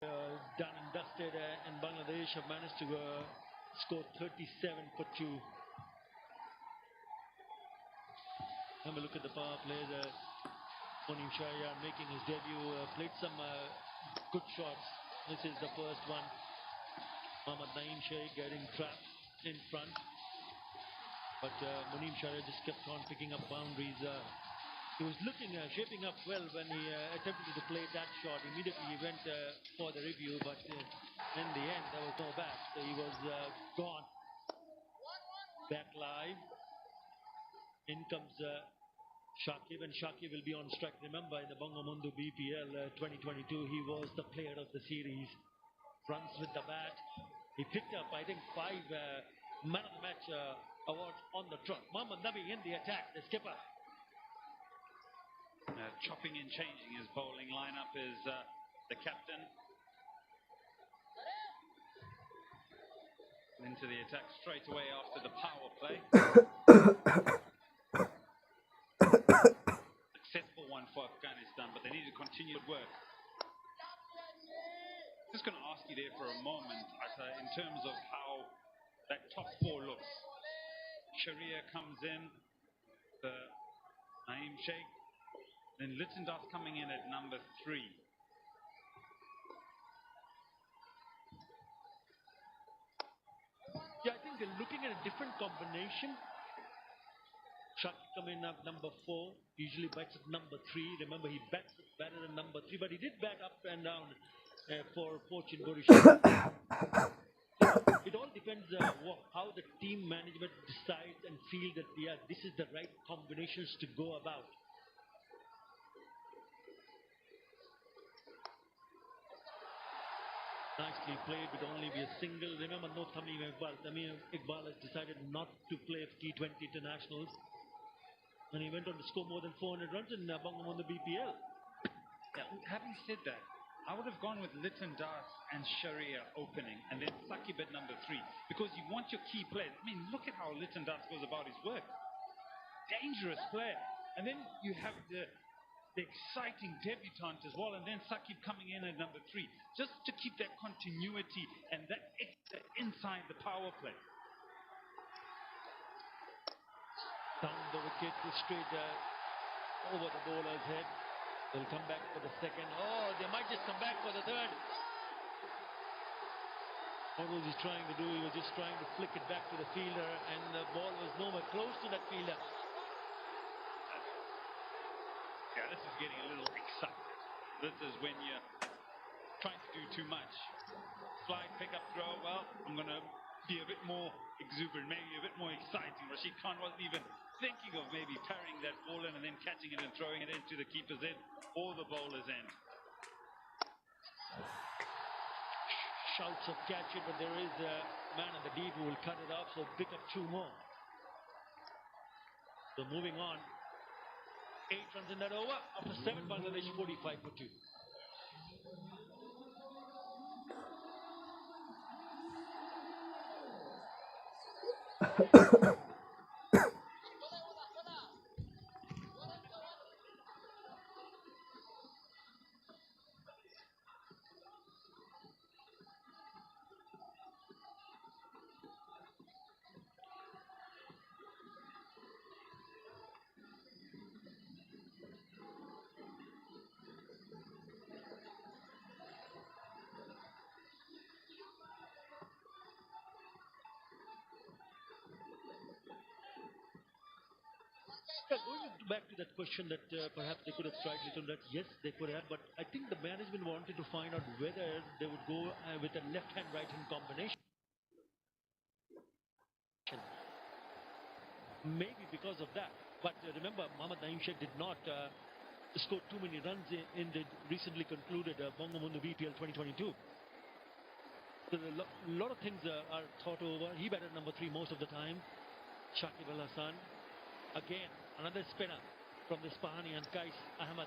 Done and dusted, and Bangladesh have managed to score 37 for 2. Have a look at the power play. Monim Shahryar making his debut, played some good shots. This is the first one. Mohammad Naeem Sheikh getting trapped in front, but Monim Shahryar just kept on picking up boundaries. He was looking, shaping up well when he attempted to play that shot. Immediately he went for the review, but in the end there was no back. So he was gone. Back live. In comes Shakib, and Shakib will be on strike. Remember, in the Bangamundu BPL 2022, he was the player of the series. Runs with the bat. He picked up, I think, 5 man of the match awards on the trot. Mohammad Nabi in the attack, the skipper. Chopping and changing his bowling lineup is the captain. Into the attack straight away after the power play. Successful one for Afghanistan, but they need to continue to work. Just going to ask you there for a moment, in terms of how that top 4 looks. Sharia comes in, the Naeem Sheikh. Then Littendas coming in at number 3. Yeah, I think they're looking at a different combination. Shakib coming up number 4, usually bats at number 3. Remember, he bats better than number 3, but he did bat up and down for Fortune Borisha. It all depends how the team management decides and feel that, yeah, this is the right combinations to go about. Nicely played, with only be a single. Remember, no Tamim Iqbal. Tamim Iqbal has decided not to play T20 internationals, and he went on to score more than 400 runs in Bangamundu BPL. Yeah, having said that, I would have gone with Littendas and Sharia opening, and then Sakib at number 3, because you want your key players. I mean, look at how Littendas goes about his work. Dangerous player. And then you have the exciting debutant as well, and then Sakib coming in at number 3, just to keep that continuity and that extra inside the power play. Down the wicket, straight over the bowler's head. They'll come back for the second. Oh, they might just come back for the third. What was he trying to do? He was just trying to flick it back to the fielder, and the ball was nowhere close to that fielder. Yeah, this is getting a little excited. This is when you're trying to do too much. Slide, pick up, throw. Well, I'm going to be a bit more exuberant, maybe a bit more exciting. Rashid Khan wasn't even thinking of maybe parrying that ball in and then catching it and throwing it into the keeper's end or the bowler's end. Shouts of catch it, but there is a man at the deep who will cut it off, so pick up 2 more. So moving on. 8 runs in that over. After 7, Bangladesh 45 for 2. Going back to that question that perhaps they could have tried little that, yes, they could have, but I think the management wanted to find out whether they would go with a left-hand, right-hand combination. Maybe because of that. But remember, Mohammad Naeem Sheikh did not score too many runs in the recently concluded Bangamundu BPL 2022. So a lot of things are thought over. He batted number 3 most of the time. Shakib Al Hassan. Again, another spinner from the Spahani and Kais Ahmad.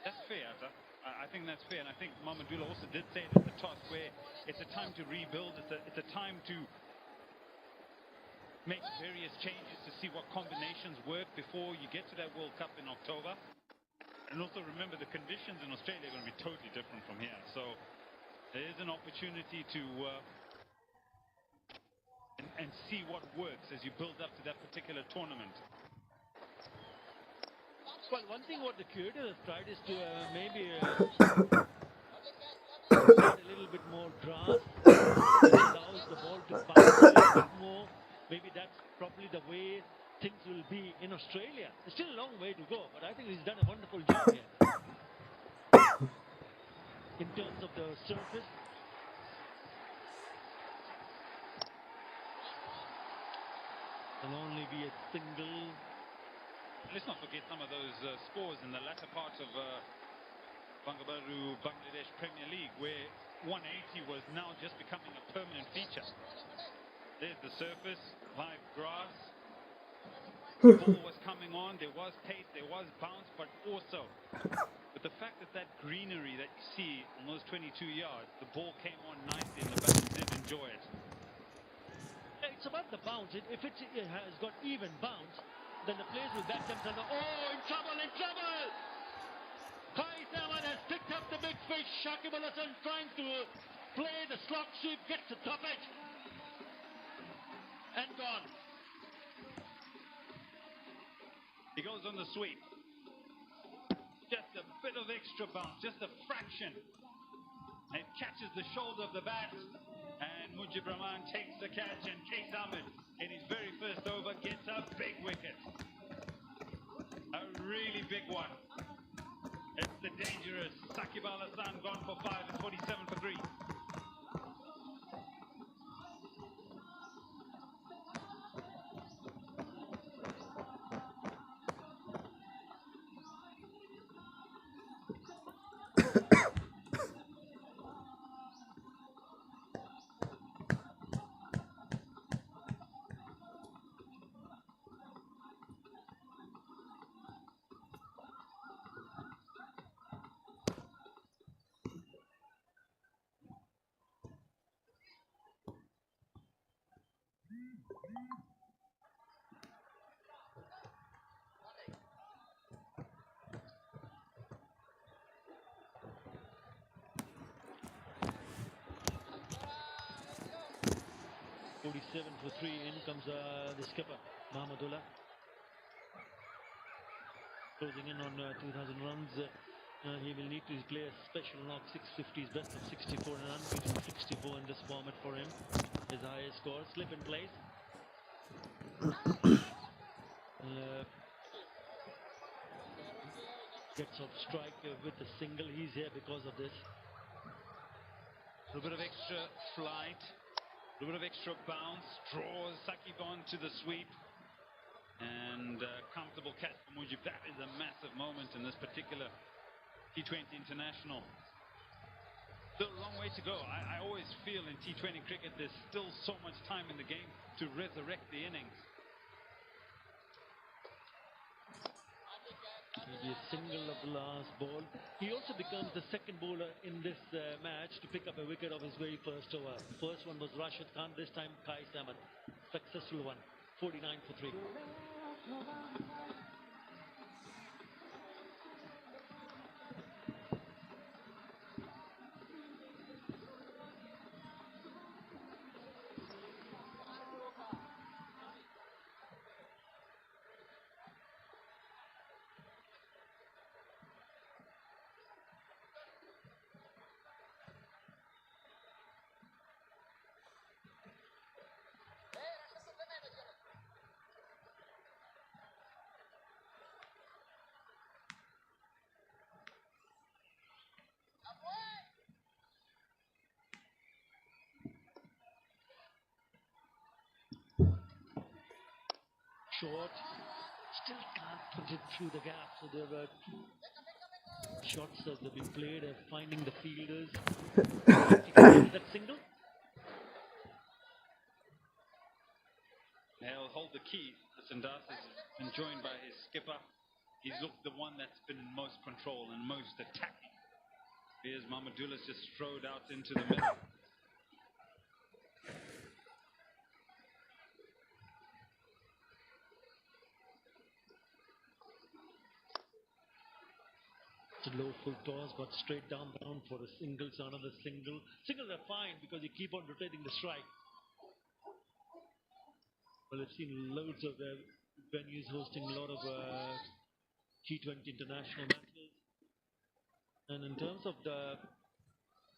That's fair, Azhar. I think that's fair, and I think Mahmudullah also did say it at the toss, where it's a time to rebuild, it's a time to make various changes to see what combinations work before you get to that World Cup in October. And also remember, the conditions in Australia are going to be totally different from here. So there is an opportunity to and see what works as you build up to that particular tournament. Well, one thing what the creator has tried is to maybe add a little bit more grass, which allows the ball to bounce a little bit more. Maybe that's probably the way things will be in Australia. It's still a long way to go, but I think he's done a wonderful job here. In terms of the surface. Will only be a single. Let's not forget some of those scores in the latter part of Bangabaru Bangladesh Premier League, where 180 was now just becoming a permanent feature. There's the surface, live grass. The ball was coming on, there was pace, there was bounce, but also with the fact that that greenery that you see on those 22 yards, the ball came on nicely and the batsmen did enjoy it. It's about the bounce. If it has got even bounce, then the players will bat themselves. Oh, in trouble, in trouble! Kai Saman has picked up the big fish. Shakib Al Hasan trying to play the slot sweep, gets the top edge. And gone. He goes on the sweep. Just a bit of extra bounce, just a fraction. It catches the shoulder of the bat, and Mujib Rahman takes the catch, and Chase Ahmed, in his very first over, gets a big wicket. A really big one. It's the dangerous Shakib Al Hasan, gone for 5 and 47 for 3. For 3, in comes the skipper, Mahmudullah. Closing in on 2,000 runs. He will need to play a special knock, 650s, best of 64 and unbeaten 64 in this format for him. His highest score, slip in place. Gets off strike with a single. He's here because of this. A little bit of extra flight. A little bit of extra bounce, draws Sakib on to the sweep, and comfortable catch for Mujib. That is a massive moment in this particular T20 international. Still a long way to go. I always feel in T20 cricket there's still so much time in the game to resurrect the innings. Maybe a single of the last ball. He also becomes the second bowler in this match to pick up a wicket of his very first over. First one was Rashid Khan, this time Kai Saman. Successful one, 49 for 3. Short, still can't put it through the gap. So there were two shots that have been played, finding the fielders. That single. He'll hold the key. Sandas has been joined by his skipper. He's looked the one that's been in most control and most attacking. Here's Mahmudullah just strode out into the middle. It's a low full toss, got straight down for a single, so another single. Singles are fine because you keep on rotating the strike. Well, I've seen loads of venues hosting a lot of T20 international matches. And in terms of the